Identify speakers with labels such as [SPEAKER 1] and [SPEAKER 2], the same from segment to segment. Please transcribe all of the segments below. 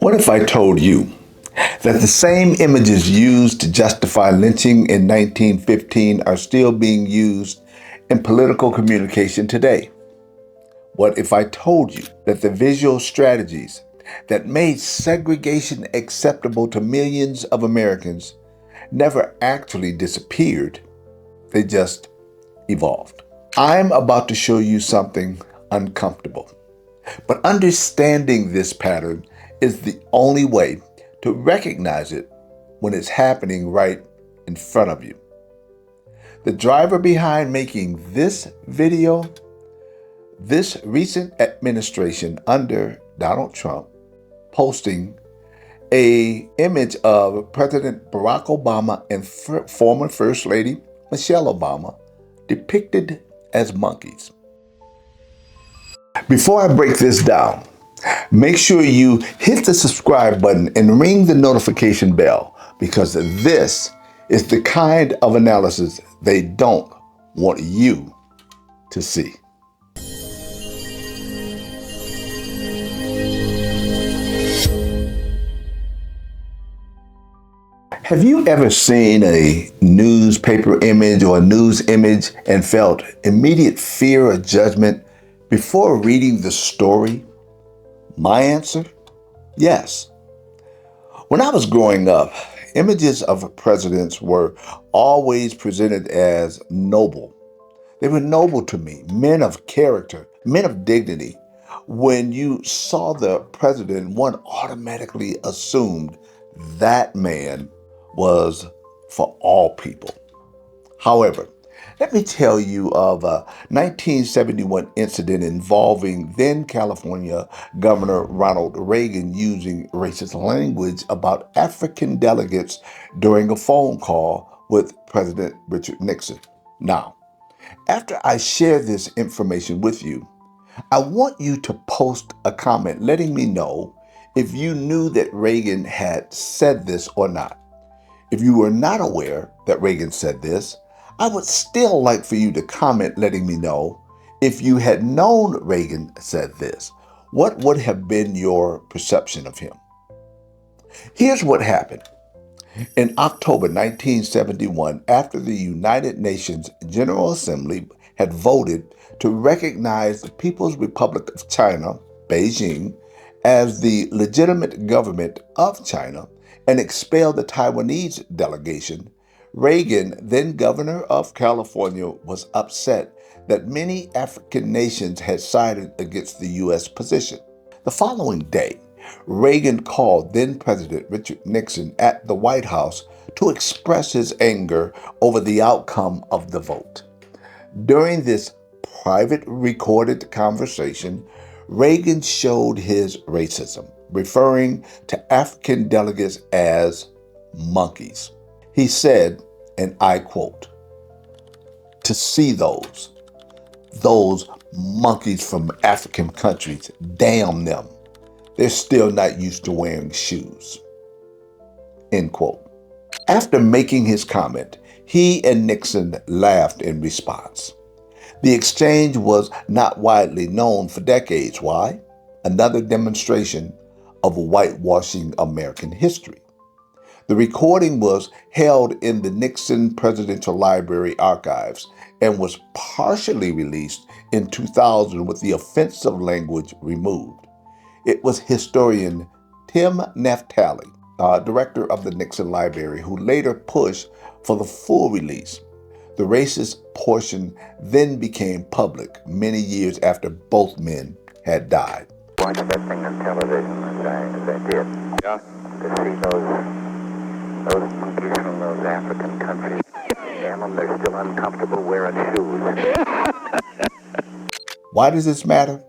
[SPEAKER 1] What if I told you that the same images used to justify lynching in 1915 are still being used in political communication today? What if I told you that the visual strategies that made segregation acceptable to millions of Americans never actually disappeared, they just evolved? I'm about to show you something uncomfortable. But understanding this pattern is the only way to recognize it when it's happening right in front of you. The driver behind making this video, this recent administration under Donald Trump, posting an image of President Barack Obama and former First Lady Michelle Obama depicted as monkeys. Before I break this down, make sure you hit the subscribe button and ring the notification bell, because this is the kind of analysis they don't want you to see. Have you ever seen a newspaper image or a news image and felt immediate fear or judgment before reading the story? My answer? Yes. When I was growing up, images of presidents were always presented as noble. They were noble to me, men of character, men of dignity. When you saw the president, one automatically assumed that man was for all people. However, let me tell you of a 1971 incident involving then California Governor Ronald Reagan using racist language about African delegates during a phone call with President Richard Nixon. Now, after I share this information with you, I want you to post a comment letting me know if you knew that Reagan had said this or not. If you were not aware that Reagan said this, I would still like for you to comment letting me know if you had known Reagan said this. What would have been your perception of him? Here's what happened. In October 1971, after the United Nations General Assembly had voted to recognize the People's Republic of China, Beijing, as the legitimate government of China and expel the Taiwanese delegation, Reagan, then governor of California, was upset that many African nations had sided against the U.S. position. The following day, Reagan called then President Richard Nixon at the White House to express his anger over the outcome of the vote. During this private recorded conversation, Reagan showed his racism, referring to African delegates as monkeys. He said, and I quote, "To see those monkeys from African countries, damn them. They're still not used to wearing shoes." End quote. After making his comment, he and Nixon laughed in response. The exchange was not widely known for decades. Why? Another demonstration of whitewashing American history. The recording was held in the Nixon Presidential Library archives and was partially released in 2000 with the offensive language removed. It was historian Tim Naftali, director of the Nixon Library, who later pushed for the full release. The racist portion then became public many years after both men had died.
[SPEAKER 2] Watched that thing on television as I did. Yeah. To see those monkeys from those African countries. Damn them, they're still uncomfortable wearing shoes.
[SPEAKER 1] Why does this matter?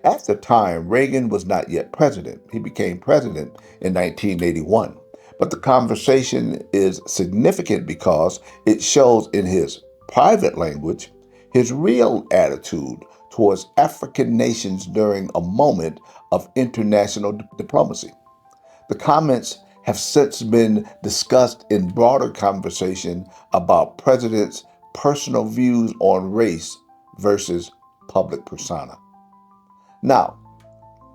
[SPEAKER 1] At the time, Reagan was not yet president. He became president in 1981. But the conversation is significant because it shows in his private language his real attitude towards African nations during a moment of international diplomacy. The comments have since been discussed in broader conversation about presidents' personal views on race versus public persona. Now,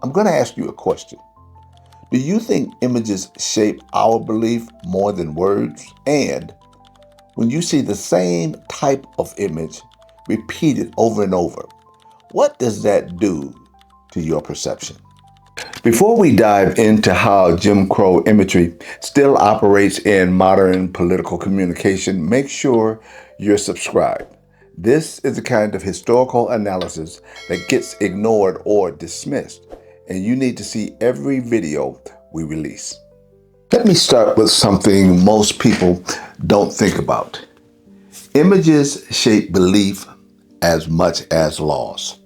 [SPEAKER 1] I'm going to ask you a question. Do you think images shape our belief more than words? And when you see the same type of image repeated over and over, what does that do to your perception? Before we dive into how Jim Crow imagery still operates in modern political communication, make sure you're subscribed. This is the kind of historical analysis that gets ignored or dismissed, and you need to see every video we release. Let me start with something most people don't think about. Images shape belief as much as laws.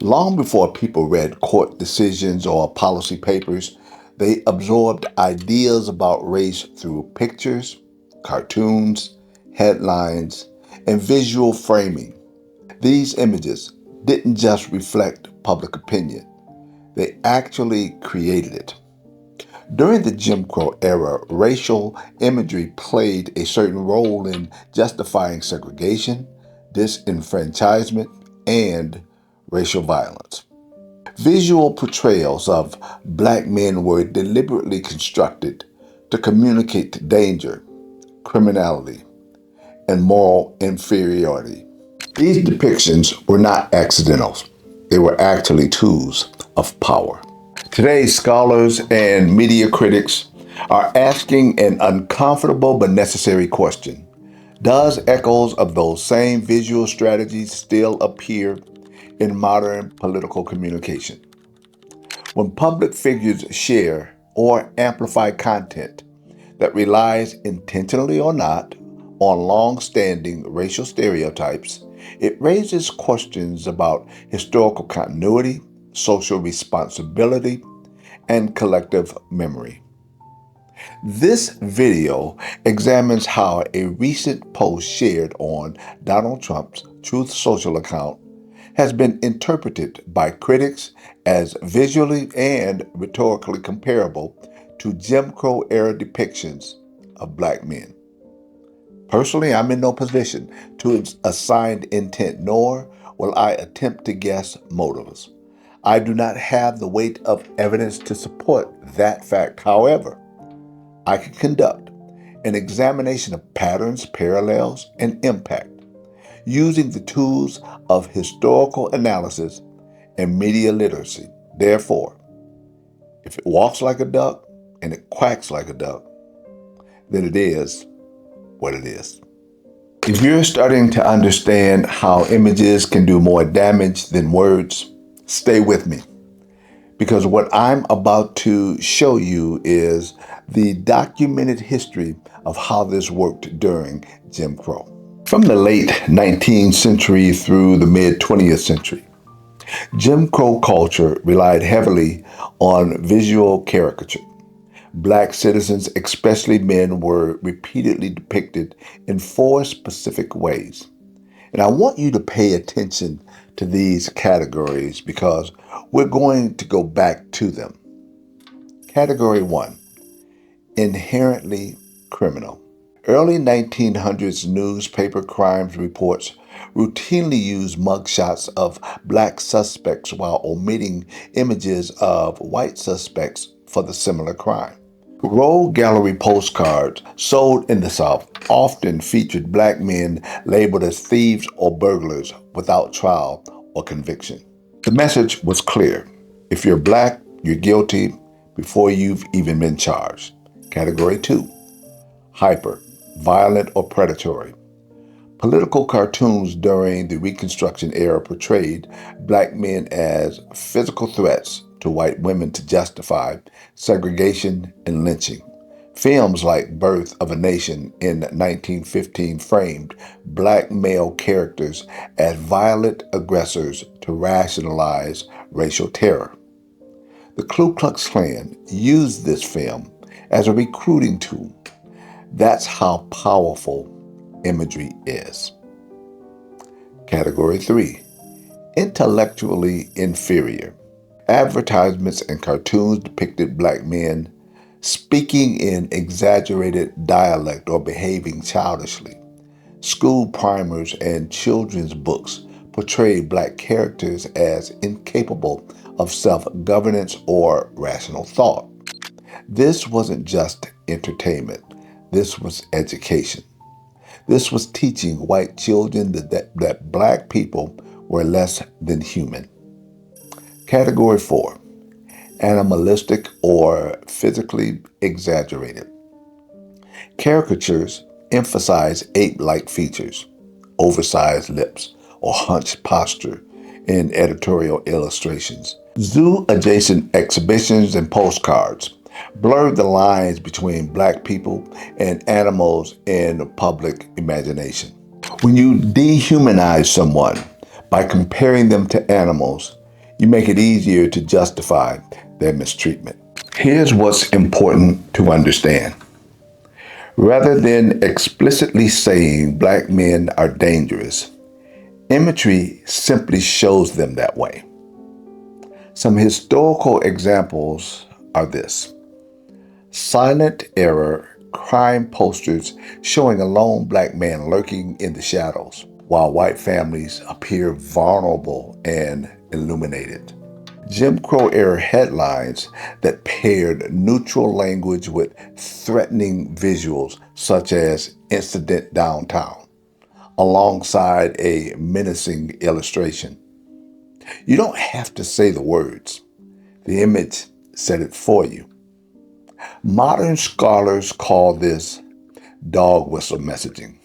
[SPEAKER 1] Long before people read court decisions or policy papers, they absorbed ideas about race through pictures, cartoons, headlines, and visual framing. These images didn't just reflect public opinion, they actually created it. During the Jim Crow era, racial imagery played a certain role in justifying segregation, disenfranchisement, and racial violence. Visual portrayals of black men were deliberately constructed to communicate danger, criminality, and moral inferiority. These depictions were not accidentals. They were actually tools of power. Today, scholars and media critics are asking an uncomfortable but necessary question. Does echoes of those same visual strategies still appear in modern political communication? When public figures share or amplify content that relies intentionally or not on long-standing racial stereotypes, it raises questions about historical continuity, social responsibility, and collective memory. This video examines how a recent post shared on Donald Trump's Truth Social account has been interpreted by critics as visually and rhetorically comparable to Jim Crow era depictions of black men. Personally, I'm in no position to assign intent, nor will I attempt to guess motives. I do not have the weight of evidence to support that fact. However, I can conduct an examination of patterns, parallels, and impact using the tools of historical analysis and media literacy. Therefore, if it walks like a duck and it quacks like a duck, then it is what it is. If you're starting to understand how images can do more damage than words, stay with me, because what I'm about to show you is the documented history of how this worked during Jim Crow. From the late 19th century through the mid 20th century, Jim Crow culture relied heavily on visual caricature. Black citizens, especially men, were repeatedly depicted in four specific ways. And I want you to pay attention to these categories because we're going to go back to them. Category 1, inherently criminal. Early 1900s newspaper crime reports routinely used mugshots of black suspects while omitting images of white suspects for the similar crime. Rogue gallery postcards sold in the South often featured black men labeled as thieves or burglars without trial or conviction. The message was clear. If you're black, you're guilty before you've even been charged. Category 2, hyper, violent or predatory. Political cartoons during the Reconstruction era portrayed black men as physical threats to white women to justify segregation and lynching. Films like Birth of a Nation in 1915 framed black male characters as violent aggressors to rationalize racial terror. The Ku Klux Klan used this film as a recruiting tool. That's how powerful imagery is. Category 3, intellectually inferior. Advertisements and cartoons depicted black men speaking in exaggerated dialect or behaving childishly. School primers and children's books portrayed black characters as incapable of self-governance or rational thought. This wasn't just entertainment. This was education. This was teaching white children that black people were less than human. Category 4, animalistic or physically exaggerated. Caricatures emphasize ape-like features, oversized lips, or hunched posture in editorial illustrations. Zoo-adjacent exhibitions and postcards blurred the lines between black people and animals in public imagination. When you dehumanize someone by comparing them to animals, you make it easier to justify their mistreatment. Here's what's important to understand. Rather than explicitly saying black men are dangerous, imagery simply shows them that way. Some historical examples are this. Silent era crime posters showing a lone black man lurking in the shadows, while white families appear vulnerable and illuminated. Jim Crow era headlines that paired neutral language with threatening visuals, such as Incident Downtown, alongside a menacing illustration. You don't have to say the words. The image said it for you. Modern scholars call this dog whistle messaging.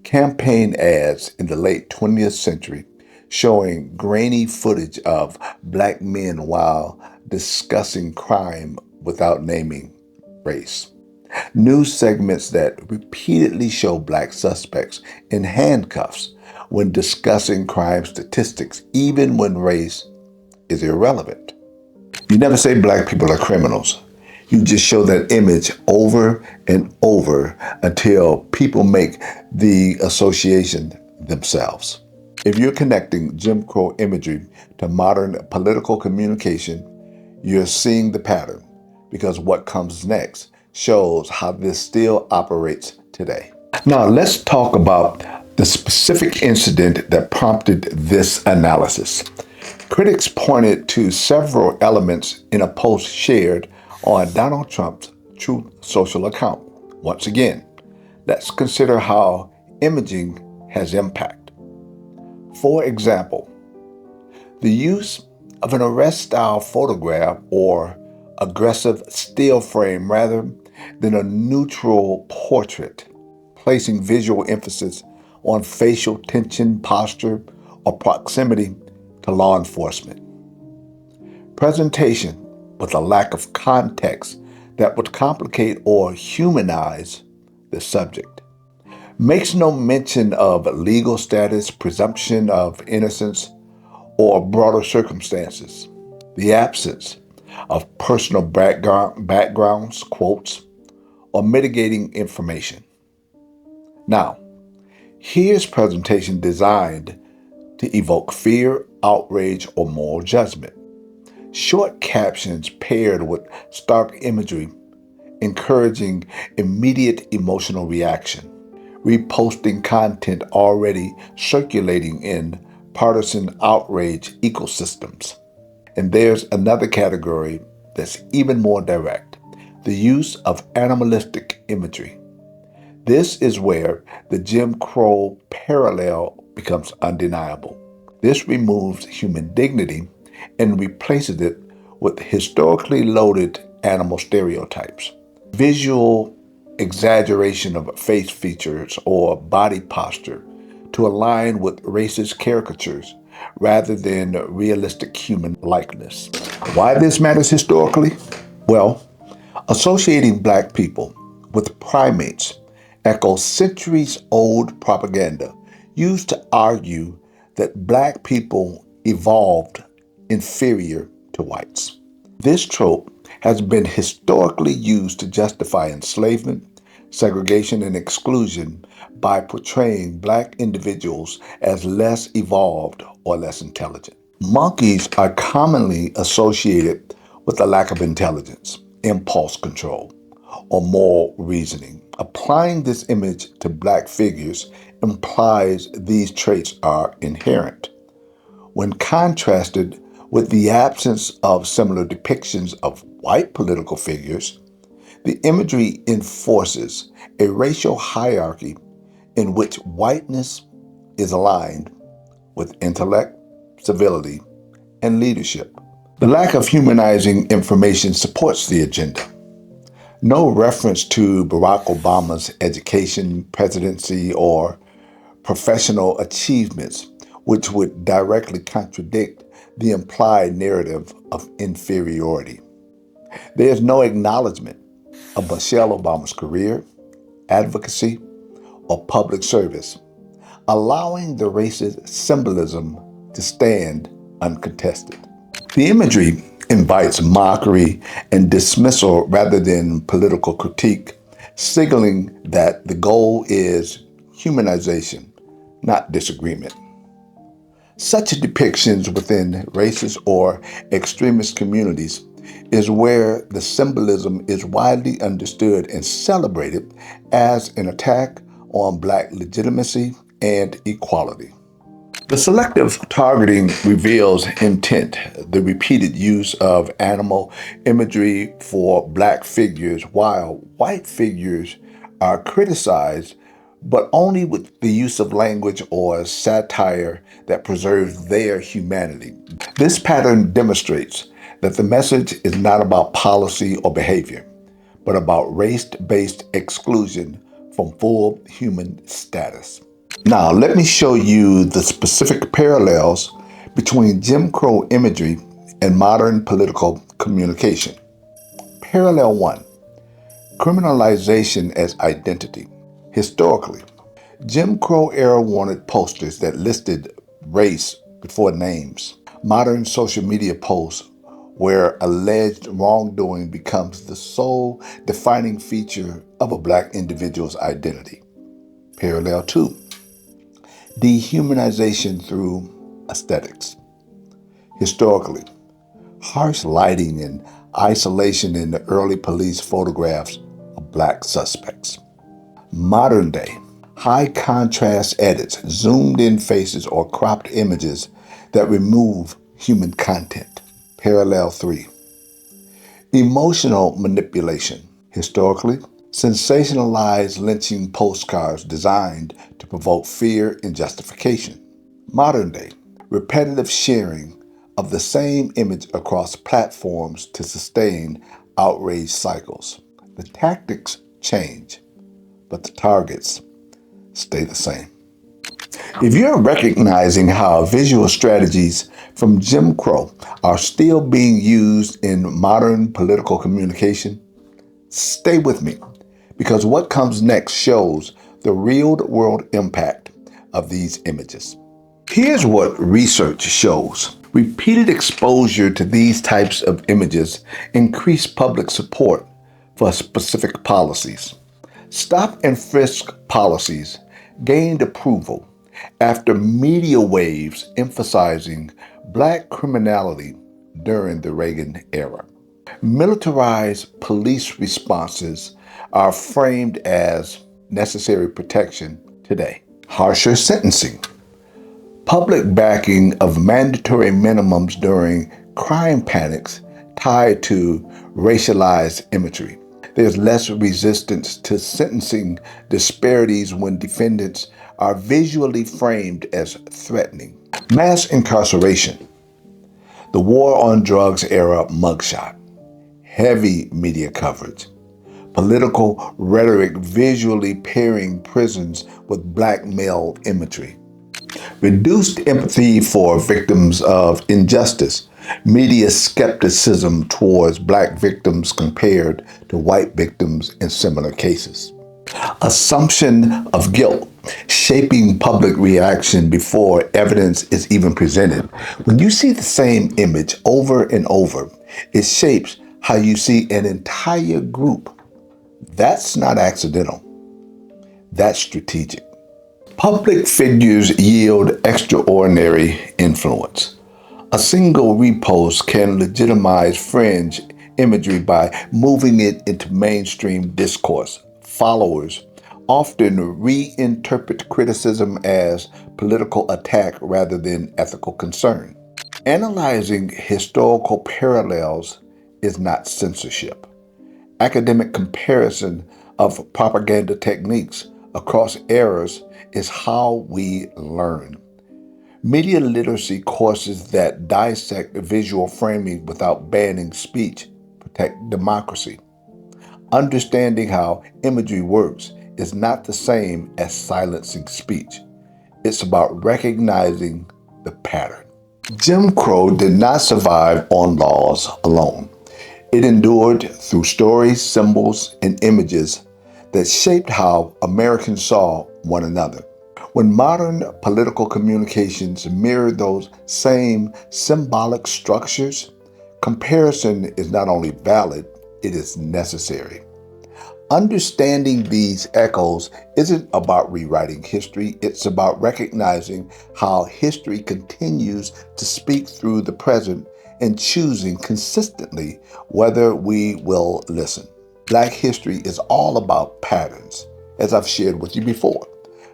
[SPEAKER 1] Campaign ads in the late 20th century showing grainy footage of black men while discussing crime without naming race. News segments that repeatedly show black suspects in handcuffs when discussing crime statistics, even when race is irrelevant. You never say black people are criminals. You just show that image over and over until people make the association themselves. If you're connecting Jim Crow imagery to modern political communication, you're seeing the pattern, because what comes next shows how this still operates today. Now, let's talk about the specific incident that prompted this analysis. Critics pointed to several elements in a post shared on Donald Trump's Truth Social account. Once again, let's consider how imaging has impact. For example, the use of an arrest-style photograph or aggressive still frame rather than a neutral portrait, placing visual emphasis on facial tension, posture, or proximity to law enforcement. Presentation with a lack of context that would complicate or humanize the subject. Makes no mention of legal status, presumption of innocence, or broader circumstances. The absence of personal backgrounds, quotes, or mitigating information. Now, here's presentation designed to evoke fear, outrage, or moral judgment. Short captions paired with stark imagery, encouraging immediate emotional reaction. Reposting content already circulating in partisan outrage ecosystems. And there's another category that's even more direct, the use of animalistic imagery. This is where the Jim Crow parallel becomes undeniable. This removes human dignity and replaces it with historically loaded animal stereotypes. Visual exaggeration of face features or body posture to align with racist caricatures rather than realistic human likeness. Why this matters historically? Well, associating black people with primates echoes centuries-old propaganda used to argue that black people evolved inferior to whites. This trope has been historically used to justify enslavement, segregation, and exclusion by portraying black individuals as less evolved or less intelligent. Monkeys are commonly associated with a lack of intelligence, impulse control, or moral reasoning. Applying this image to black figures implies these traits are inherent. When contrasted with the absence of similar depictions of white political figures, the imagery enforces a racial hierarchy in which whiteness is aligned with intellect, civility, and leadership. The lack of humanizing information supports the agenda. No reference to Barack Obama's education, presidency, or professional achievements, which would directly contradict the implied narrative of inferiority. There is no acknowledgement of Michelle Obama's career, advocacy, or public service, allowing the racist symbolism to stand uncontested. The imagery invites mockery and dismissal rather than political critique, signaling that the goal is humanization, not disagreement. Such depictions within racist or extremist communities is where the symbolism is widely understood and celebrated as an attack on Black legitimacy and equality. The selective targeting reveals intent. The repeated use of animal imagery for Black figures, while white figures are criticized, but only with the use of language or satire that preserves their humanity. This pattern demonstrates that the message is not about policy or behavior, but about race-based exclusion from full human status. Now, let me show you the specific parallels between Jim Crow imagery and modern political communication. Parallel 1, criminalization as identity. Historically, Jim Crow era wanted posters that listed race before names. Modern social media posts where alleged wrongdoing becomes the sole defining feature of a Black individual's identity. Parallel 2, dehumanization through aesthetics. Historically, harsh lighting and isolation in the early police photographs of Black suspects. Modern day, high contrast edits, zoomed in faces, or cropped images that remove human content. Parallel 3, emotional manipulation. Historically, sensationalized lynching postcards designed to provoke fear and justification. Modern day, repetitive sharing of the same image across platforms to sustain outrage cycles. The tactics change, but the targets stay the same. If you're recognizing how visual strategies from Jim Crow are still being used in modern political communication, stay with me, because what comes next shows the real-world impact of these images. Here's what research shows. Repeated exposure to these types of images increase public support for specific policies. Stop and frisk policies gained approval after media waves emphasizing Black criminality during the Reagan era. Militarized police responses are framed as necessary protection today. Harsher sentencing. Public backing of mandatory minimums during crime panics tied to racialized imagery. There's less resistance to sentencing disparities when defendants are visually framed as threatening. Mass incarceration. The war on drugs era mugshot. Heavy media coverage. Political rhetoric visually pairing prisons with Black male imagery. Reduced empathy for victims of injustice. Media skepticism towards Black victims compared to white victims in similar cases. Assumption of guilt, shaping public reaction before evidence is even presented. When you see the same image over and over, it shapes how you see an entire group. That's not accidental. That's strategic. Public figures yield extraordinary influence. A single repost can legitimize fringe imagery by moving it into mainstream discourse. Followers often reinterpret criticism as political attack rather than ethical concern. Analyzing historical parallels is not censorship. Academic comparison of propaganda techniques across eras is how we learn. Media literacy courses that dissect visual framing without banning speech protect democracy. Understanding how imagery works is not the same as silencing speech. It's about recognizing the pattern. Jim Crow did not survive on laws alone. It endured through stories, symbols, and images that shaped how Americans saw one another. When modern political communications mirror those same symbolic structures, comparison is not only valid, it is necessary. Understanding these echoes isn't about rewriting history, it's about recognizing how history continues to speak through the present and choosing consistently whether we will listen. Black history is all about patterns, as I've shared with you before.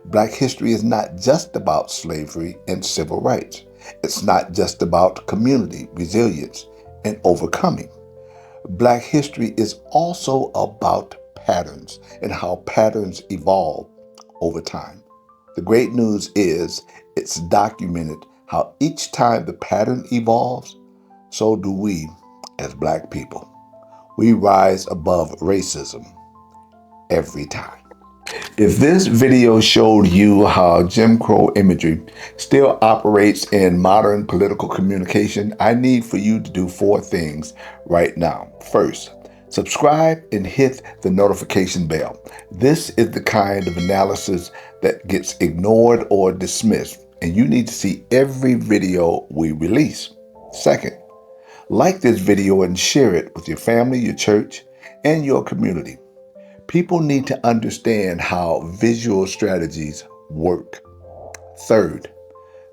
[SPEAKER 1] Black history is not just about slavery and civil rights. It's not just about community, resilience, and overcoming. Black history is also about patterns and how patterns evolve over time. The great news is it's documented how each time the pattern evolves, so do we as Black people. We rise above racism every time. If this video showed you how Jim Crow imagery still operates in modern political communication, I need for you to do 4 things right now. First, subscribe and hit the notification bell. This is the kind of analysis that gets ignored or dismissed, and you need to see every video we release. Second, like this video and share it with your family, your church, and your community. People need to understand how visual strategies work. Third,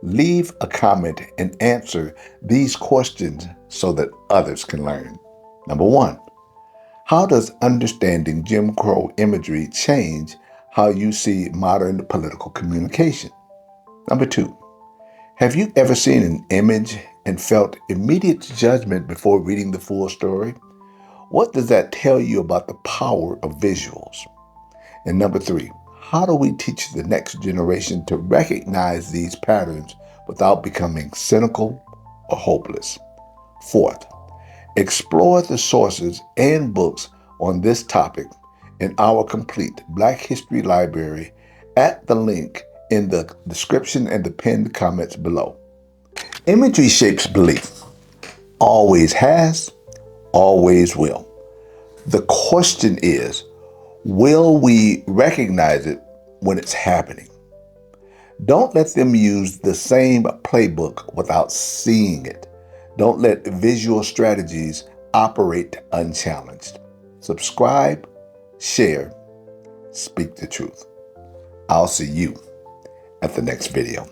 [SPEAKER 1] leave a comment and answer these questions so that others can learn. Number 1, how does understanding Jim Crow imagery change how you see modern political communication? Number 2, have you ever seen an image and felt immediate judgment before reading the full story? What does that tell you about the power of visuals? And number 3, how do we teach the next generation to recognize these patterns without becoming cynical or hopeless? Fourth, explore the sources and books on this topic in our complete Black History Library at the link in the description and the pinned comments below. Imagery shapes belief. Always has, always will. The question is, will we recognize it when it's happening? Don't let them use the same playbook without seeing it. Don't let visual strategies operate unchallenged. Subscribe, share, speak the truth. I'll see you at the next video.